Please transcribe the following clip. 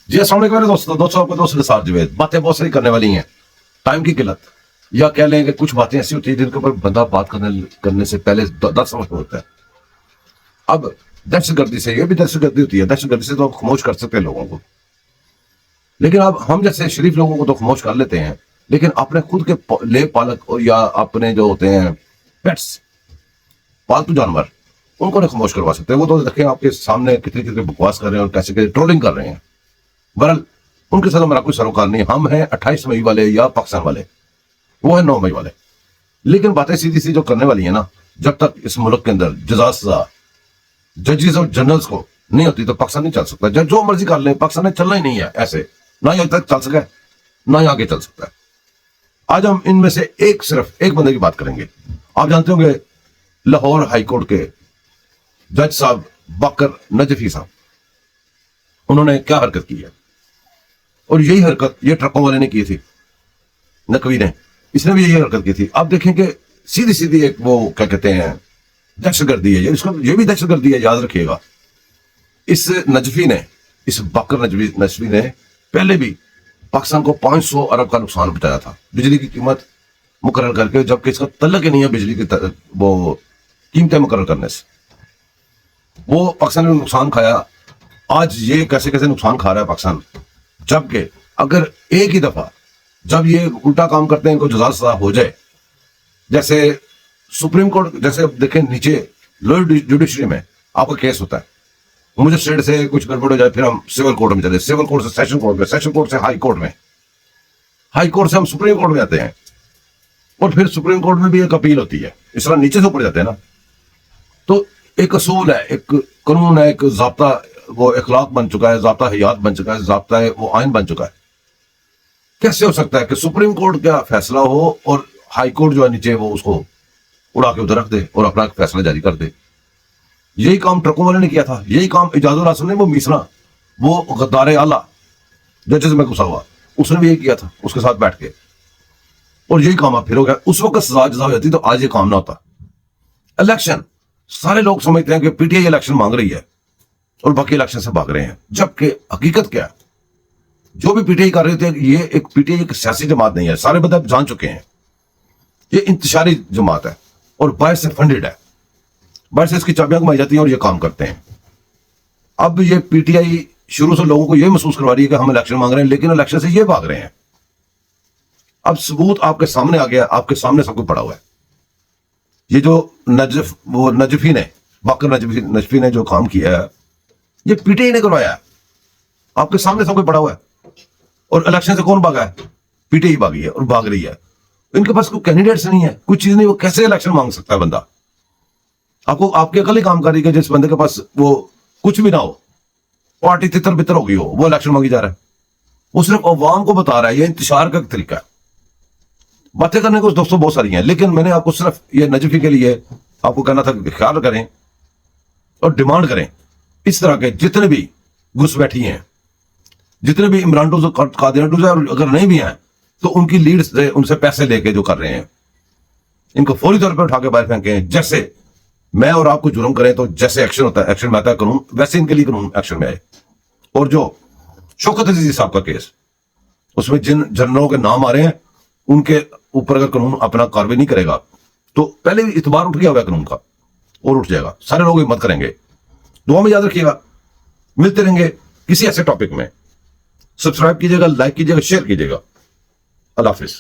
جی السلام علیکم دوستوں آپ کے دوست نثار جاوید. باتیں بہت ساری کرنے والی ہیں, ٹائم کی قلت, یا کہہ لیں کہ کچھ باتیں ایسی ہوتی ہیں جن کے اوپر بندہ بات کرنے سے پہلے 10 سمجھ ہوتا ہے. اب دہشت گردی سے, یہ بھی دہشت گردی ہوتی ہے, دہشت گردی سے تو خاموش کر سکتے ہیں لوگوں کو, لیکن اب ہم جیسے شریف لوگوں کو تو خاموش کر لیتے ہیں, لیکن اپنے خود کے لے پالک یا اپنے جو ہوتے ہیں پیٹس, پالتو جانور, ان کو نہیں خاموش کروا سکتے. وہ تو دیکھیں آپ کے سامنے کتنی بکواس کر رہے ہیں اور کیسے ٹرولنگ کر رہے ہیں. بہرحال ان کے ساتھ ہمارا کوئی سروکار نہیں. ہم ہیں 28 مئی والے یا پاکستان والے, وہ ہیں 9 مئی والے. لیکن باتیں سیدھی سی جو کرنے والی ہیں نا, جب تک اس ملک کے اندر جزا سزا ججز اور جنرلز کو نہیں ہوتی تو پاکستان نہیں چل سکتا. جو مرضی کر لیں, پاکستان نے چلنا ہی نہیں ہے ایسے, نہ ہی تک چل سکا ہے نہ ہی آگے چل سکتا ہے. آج ہم ان میں سے صرف ایک بندے کی بات کریں گے. آپ جانتے ہوں گے لاہور ہائی کورٹ کے جج صاحب باقر نجفی صاحب, انہوں نے کیا حرکت کی ہے, اور یہی حرکت یہ ٹرکوں والے نے کی تھی, نقوی نے, اس نے بھی یہی حرکت کی تھی. آپ دیکھیں کہ سیدھی ایک وہ کیا کہتے ہیں دہشت گردی ہے, یہ بھی دہشت گردی ہے, یاد رکھیے گا. اس نجفی نے, اس باقر نجفی نے پہلے بھی پاکستان کو 500 ارب کا نقصان بتایا تھا بجلی کی قیمت مقرر کر کے, جبکہ اس کا تعلق ہی نہیں ہے بجلی کی وہ قیمتیں مقرر کرنے سے. وہ پاکستان نے نقصان کھایا. آج یہ کیسے نقصان کھا رہا ہے پاکستان, جبکہ اگر ایک ہی دفعہ جب یہ الٹا کام کرتے ہیں ان کو جزا سزا ہو جائے, جیسے سپریم کورٹ, جیسے دیکھیں نیچے لوئر جوڈیشری میں آپ کا کیس ہوتا ہے, مجسٹریٹ سے کچھ گڑبڑ ہو جائے پھر ہم سول کورٹ میں چلے, سول کورٹ سے سیشن کورٹ میں, سیشن کورٹ سے ہائی کورٹ میں, ہائی کورٹ سے ہم سپریم کورٹ میں آتے ہیں, اور پھر سپریم کورٹ میں بھی ایک اپیل ہوتی ہے. اس طرح نیچے سے اوپر جاتے ہیں نا. تو ایک اصول ہے, ایک قانون ہے, ایک ضابطہ, وہ اخلاق بن چکا ہے, ضابطہ حیات بن چکا ہے, ضابطہ ہے وہ آئین بن چکا ہے. کیسے ہو سکتا ہے کہ سپریم کورٹ کا فیصلہ ہو اور ہائی کورٹ جو ہے نیچے وہ اس کو اڑا کے ادھر رکھ دے اور اپنا فیصلہ جاری کر دے. یہی کام ٹرکوں والے نے کیا تھا, یہی کام اجاز الحسن نے, وہ میسرا, وہ غدار اعلیٰ ججز میں گھسا ہوا, اس نے بھی یہی کیا تھا اس کے ساتھ بیٹھ کے, اور یہی کام اب پھر ہو گیا. اس وقت سزا جزا ہو جاتی تو آج یہ کام نہ ہوتا. الیکشن, سارے لوگ سمجھتے ہیں کہ پی ٹی آئی الیکشن مانگ رہی ہے اور باقی الیکشن سے بھاگ رہے ہیں, جبکہ حقیقت کیا ہے, جو بھی پی ٹی آئی کر رہے تھے, یہ ایک پی ٹی آئی ایک سیاسی جماعت نہیں ہے, سارے بندے جان چکے ہیں. یہ انتشاری جماعت ہے اور باہر سے فنڈڈ ہے, باہر سے اس کی چابیاں کمائی جاتی ہیں اور یہ کام کرتے ہیں. اب یہ پی ٹی آئی شروع سے لوگوں کو یہ محسوس کروا رہی ہے کہ ہم الیکشن مانگ رہے ہیں, لیکن الیکشن سے یہ بھاگ رہے ہیں. اب ثبوت آپ کے سامنے آ گیا, آپ کے سامنے سب کچھ پڑا ہوا ہے. یہ جو نجفی نے, باقر نجفی نے جو کام کیا ہے, یہ پی ٹی آئی نے کروایا ہے, آپ کے سامنے سب کچھ پڑا ہوا ہے. اور الیکشن سے کون بھاگا ہے, پی ٹی آئی بھاگی ہے اور بھاگ رہی ہے. ان کے پاس کوئی کینڈیڈیٹس نہیں ہے, کچھ چیز نہیں, وہ کیسے الیکشن مانگ سکتا ہے بندہ. آپ کی عقل ہی کام کر رہی ہے کہ جس بندے کے پاس وہ کچھ بھی نہ ہو, پارٹی تتر بتر ہوگی ہو, وہ الیکشن مانگی جا رہا ہے. وہ صرف عوام کو بتا رہا ہے. یہ انتشار کا طریقہ ہے. باتیں کرنے کو دوستوں بہت ساری ہیں, لیکن میں نے آپ کو صرف یہ نجفی کے لیے آپ کو کہنا تھا کہ خیال کریں اور ڈیمانڈ کریں. اس طرح کے جتنے بھی گھس بیٹھی ہیں, جتنے بھی عمران ڈوز قادر ڈوز, اور اگر نہیں بھی ہیں تو ان کی لیڈ سے, ان سے پیسے لے کے جو کر رہے ہیں, ان کو فوری طور پہ اٹھا کے باہر پھینکیں. جیسے میں اور آپ کو جرم کریں تو جیسے ایکشن ہوتا ہے, ایکشن میں آتا ہے قانون, ویسے ان کے لیے قانون ایکشن میں آئے. اور جو شوکت عزیزی صاحب کا کیس, اس میں جن جنرلوں کے نام آ رہے ہیں, ان کے اوپر اگر قانون اپنا کاروائی نہیں کرے گا تو پہلے بھی اعتبار اٹھ گیا ہوا ہے قانون کا, اور اٹھ جائے گا. سارے لوگ ہمت کریں گے. دعا میں یاد رکھیے گا. ملتے رہیں گے کسی ایسے ٹاپک میں. سبسکرائب کیجیے گا, لائک کیجیے گا, شیئر کیجیے گا. اللہ حافظ.